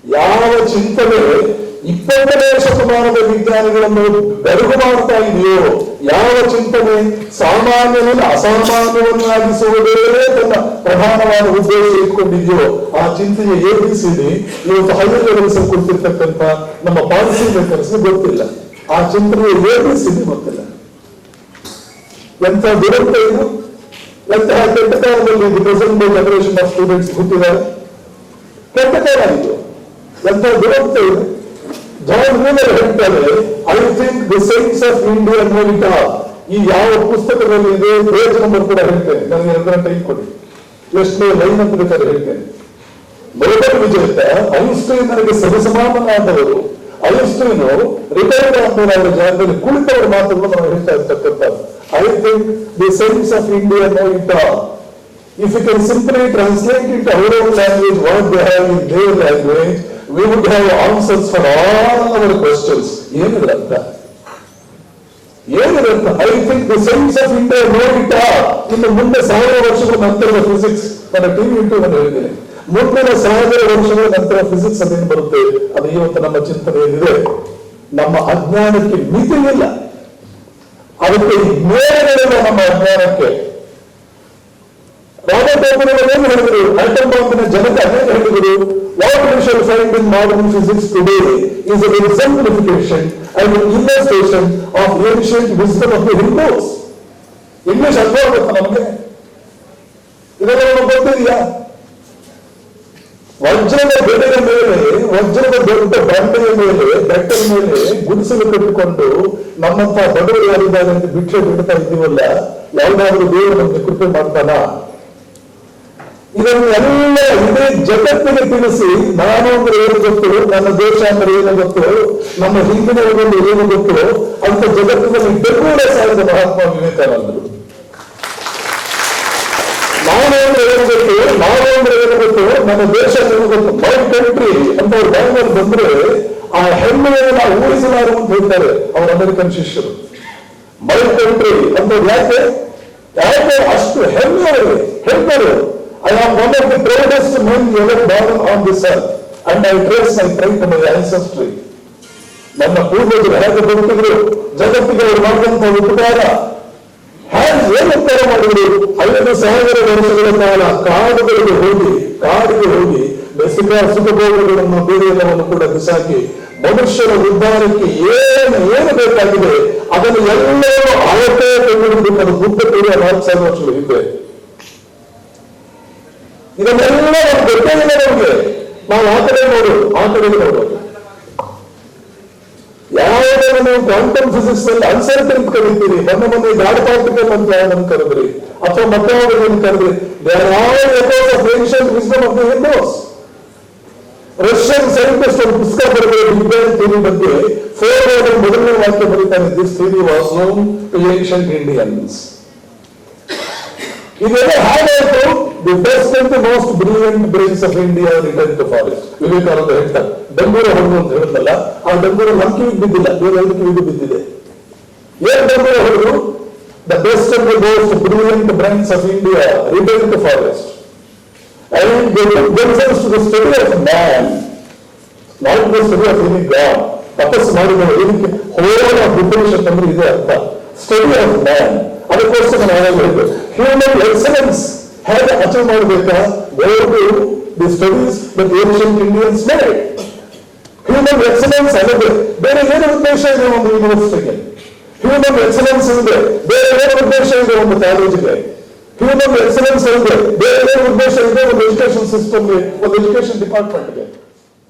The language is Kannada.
ಯಾವ ಚಿಂತನೆ 20ನೇ ಶತಮಾನದ ವಿಜ್ಞಾನಿಗಳನ್ನು ಬೆರಗು ಮಾಡ್ತಾ ಇದೆಯೋ, ಯಾವ ಚಿಂತನೆ ಸಾಮಾನ್ಯವನ್ನು ಅಸಾಮಾನ್ಯವನ್ನಾಗಿಸುವುದೇ ತನ್ನ ಪ್ರಧಾನವಾದ ಉದ್ದೇಶ ಇಟ್ಕೊಂಡಿದೆಯೋ ಆ ಚಿಂತೆಯ ಎಬಿಸಿಡಿ ಇವತ್ತು ಹೈಯರ್ ಲೆವೆಲ್ಸ್ ಕೊಡ್ತಿರ್ತಕ್ಕಂಥ ನಮ್ಮ ಪಾಲಿಸಿ ಮೇಕರ್ಸ್ ಗೊತ್ತಿಲ್ಲ. ಆ ಚಿಂತನೆಯ ಎಬಿಸಿಡಿ ಗೊತ್ತಿಲ್ಲ. ಎಂಥ ದುರಂತ ಇದು, ಎಂತಹ ಕೆಟ್ಟ ಕಾಲದಲ್ಲಿ ಪ್ರೆಸೆಂಟ್ ಜನರೇಷನ್ ಆಫ್ ಸ್ಟೂಡೆಂಟ್ಸ್ ಹುಟ್ಟಿದ್ದಾರೆ. ಕೆಟ್ಟ ಕಾಲ ಇದು, ಎಂಥ ದುರಂತ ಇದು. ಜಾನ್ ಮ್ಯೂಲರ್ ಹೇಳ್ತಾರೆ, I think the science of India know it all. ಈ ಯಾವ ಪುಸ್ತಕದಲ್ಲಿ ಇದೆ ಪೇಜ್ ನಂಬರ್ ಕೂಡ ಹೇಳ್ತೇನೆ, ನನಗೆ 2 ಗಂಟೆ ಕೊಡಿ, ಎಷ್ಟೇ ಲೈನ್ ಅಂತ ಬೇಕಾದ್ರೆ ಹೇಳ್ತೇನೆ. ನೋಬೆಲ್ ವಿಜೇತ ಐನ್ಸ್ಟೈನ್ ನನಗೆ ಸರಿಸಮಾನವಾದವರು. ಐನ್ಸ್ಟೈನ್ ರಿಟೈರ್ಡ್ ಆದ್ಮೇಲೆ ಅವರ ಜಾಗದಲ್ಲಿ ಕುಳಿತವರ ಮಾತುಗಳು ನಾವು ಹೇಳ್ತಾ ಇರ್ತಕ್ಕಂಥದ್ದು. I think the science of India know it all. If you can simply translate into our own language what they have in their language, we would have answers for all our questions. ಏನಿದೆ ಅರ್ಥ? I think the science of India know it all. ಇನ್ನು ಮುಂದೆ 1000 ವರ್ಷಗಳ ನಂತರದ ಫಿಸಿಕ್ಸ್, ನನ್ನ ಟಿವಿ ಇಂಟು ನಾನು ಹೇಳಿದ್ದೇನೆ, ಮುಂದಿನ 1000 ವರ್ಷಗಳ ನಂತರ ಫಿಸಿಕ್ಸ್ ಅದೇನು ಬರುತ್ತೆ, ಅದು ಇವತ್ತು ನಮ್ಮ ಚಿಂತನೆಯಲ್ಲಿದೆ. ನಮ್ಮ ಅಜ್ಞಾನಕ್ಕೆ ಮಿತಿ ಇಲ್ಲ, ಅದಕ್ಕೆ ಮೇಲೆಗಳಿಲ್ಲ ನಮ್ಮ ಅಜ್ಞಾನಕ್ಕೆ. ರಾಬರ್ಟ್ ಓಪನ್ಹೈಮರ್ ಏನು ಹೇಳಿದರು? ಆಟಮ್ ಬಾಂಬಿನ ಜನಕ ಏನು ಹೇಳಿದರು? What we shall find in modern physics today is an exemplification and an illustration of ancient wisdom of the Hindus. English ಅರ್ಥ ಆಗುತ್ತೆ ನಮಗೆ? ಇದೆಲ್ಲ ನಮಗೆ ಗೊತ್ತಿದೆಯಾ? ವಜ್ರದ ಬೆಳೆಯ ಮೇಲೆ, ವಜ್ರದ ದೊಡ್ಡ ಬಂಡೆಯ ಮೇಲೆ, ಬೆಟ್ಟದ ಮೇಲೆ ಗುಡಿಸಲು ಕಟ್ಟಿಕೊಂಡು ನಮ್ಮಂತ ಬಡವರು ಯಾರಿದ್ದಾರೆ ಅಂತ ಭಿಕ್ಷೆ ಬಿಡ್ತಾ ಇದ್ದೀವಲ್ಲ, ಯಾವುದಾದ್ರೂ ದೇವರು ನಮಗೆ ಕೃಪೆ ಮಾಡ್ತಾನ? ಇದನ್ನೆಲ್ಲ ಇಡೀ ಜಗತ್ತಿಗೆ ತಿಳಿಸಿ, ನಾನು ಅಂದ್ರೆ ಏನು ಗೊತ್ತು, ನನ್ನ ದೇಶ ಅಂದ್ರೆ ಏನು ಗೊತ್ತು, ನಮ್ಮ ಹಿಂದಿನವರಲ್ಲಿ ಏನು ಗೊತ್ತು ಅಂತ ಜಗತ್ತಿನಲ್ಲಿ ಬೆಂಬಲ ಸಾರಿದ ಮಹಾತ್ಮ ವಿವೇಕಾನಂದರು. ನಾನು ಅಂದ್ರೆ ಏನು ಗೊತ್ತು, ನಾನು ಅಂದ್ರೆ ಏನು ಗೊತ್ತು, ನನ್ನ ದೇಶ ಏನು ಗೊತ್ತು, ಮೈ ಕಂಟ್ರಿ ಅಂತ ಅವ್ರು ಬ್ಯಾಂಗ್ಳೂರ್ ಬಂದ್ರೆ ಆ ಹೆಮ್ಮೆಯನ್ನು ನಾವು ಊಹಿಸಲಾರು ಅಂತ ಹೇಳ್ತಾರೆ ಅವ್ರ ಅಮೆರಿಕನ್ ಶಿಷ್ಯರು. ಮೈ ಕಂಟ್ರಿ ಅಂತ ಯಾಕೆ ಅಷ್ಟು ಹೆಮ್ಮೆ ಹೇಳ್ತಾರೆ. I am one of the proudest men ever born on this earth, and I trace my pride to my ancestry. ನನ್ನ ಪೂರ್ವಜರು ಹೇಗೆ ಬದುಕಿದ್ರು, ಜಗತ್ತಿಗೆ ಅವರು ಮಾಡಿದಂತ ಉಪಕಾರ ಏನು ಉಪಕಾರ ಮಾಡಿದ್ರು. 5000 ವರ್ಷಗಳ ಕಾಲ ಕಾಡಿಗೆ ಹೋಗಿ ಬೆಸಿಕ ಸುಖಭೋಗಗಳನ್ನು ಬೇರೆಲ್ಲವನ್ನು ಕೂಡ ಬಿಸಾಕಿ ಮನುಷ್ಯರ ಉದ್ಧಾರಕ್ಕೆ ಏನು ಬೇಕಾಗಿದೆ ಅದನ್ನು ಎಲ್ಲರೂ ಆಯತೆ ತೆಗೆದುಕೊಂಡು ನನ್ನ ಬುದ್ಧ ಪೂರ್ವ 4000 ವರ್ಷಗಳು ಹಿಂದೆ. ಇದನ್ನೆಲ್ಲ ನಮ್ಗೆ ಗೊತ್ತೇ ಇಲ್ಲ. ನಮಗೆ ನಾವು ಆ ಕಡೆ ನೋಡೋದು ಯಾವುದನ್ನು ನೀವು ಕ್ವಾಂಟಮ್ ಫಿಸಿಕ್ಸ್ ಅಲ್ಲಿ ಅನ್ಸರ್ಟನ್ ಅಂತ ಕರೀತೀರಿ, ಮೊನ್ನೆ ಗಾಡ್ ಪಾರ್ಟಿಕಲ್ ಅಂತ ಯಾವ್ದನ್ನು ಕರೆದ್ರಿ ಅಥವಾ ಮತ್ತೆ ಯಾವ್ದನ್ನು ಕರೆದ್ರಿ, ರಷ್ಯನ್ ಸೈಂಟಿಸ್ಟ್ ಒಂದು ಪುಸ್ತಕ ಬರೆದರೆ ಬಿಗ್ ಬ್ಯಾಂಗ್ ಥಿಯರಿ ಬಗ್ಗೆ 4 ಮೊದಲನೇ ವಾಕ್ಯ ಬರೀತಾರೆ, this theory was known to ancient Indians. ಇದೆಲ್ಲ ಹಾಗಾಯ್ತು, the best and the most brilliant brains of India return to forest. Vivekananda ಹೇಳ್ತಾರೆ, ಡಂಗೂರ ಹೊಡೆದು ಅಂತ ಹೇಳುತ್ತಲ್ಲ, ಆ ಡಂಗೂರ ನಮ್ಮ ಕಿವಿಗೆ ಬಿದ್ದಿಲ್ಲ, ಬೇರೆ ಕಿವಿಗೆ ಬಿದ್ದಿದೆ. ಏನ್ ಡಂಗೂರ ಹೊಡೆದು? The best and the most brilliant brains of India return to forest and they took themselves to the study of man, not the study of any God. ತಪಸ್ಸು ಮಾಡಿದವರು ಇದಕ್ಕೆ ಹೋರಾಟ ಉಪನಿಷತ್ ಅಂದ್ರೆ ಇದೆ ಅರ್ಥ, ಸ್ಟಡಿ ಆಫ್ ಮ್ಯಾನ್. ಅದಕ್ಕೋಸ್ಕರ ನಾನು ಹೇಳಿದ್ದು ಹ್ಯೂಮನ್ ಎಕ್ಸಲೆನ್ಸ್ ಹೇಗೆ ಅಚೀವ್ ಮಾಡಬೇಕಾ, the studies that ancient Indians made. Human excellence ಅಲ್ಲದೆ ಬೇರೆ ಏನು ಉದ್ದೇಶ ಇದೆ ಒಂದು ಯೂನಿವರ್ಸಿಟಿಗೆ? ಹ್ಯೂಮನ್ ಎಕ್ಸಲೆನ್ಸ್ ಇದೆ ಬೇರೆ ಏನು ಉದ್ದೇಶ ಇದೆ ಒಂದು ಕಾಲೇಜಿಗೆ? ಹ್ಯೂಮನ್ ಎಕ್ಸಲೆನ್ಸ್ ಇದೆ ಬೇರೆ ಏನು ಉದ್ದೇಶ ಇದೆ ಒಂದು ಎಜುಕೇಶನ್ ಸಿಸ್ಟಮ್ಗೆ, ಒಂದು ಎಜುಕೇಶನ್ ಡಿಪಾರ್ಟ್ಮೆಂಟ್ಗೆ?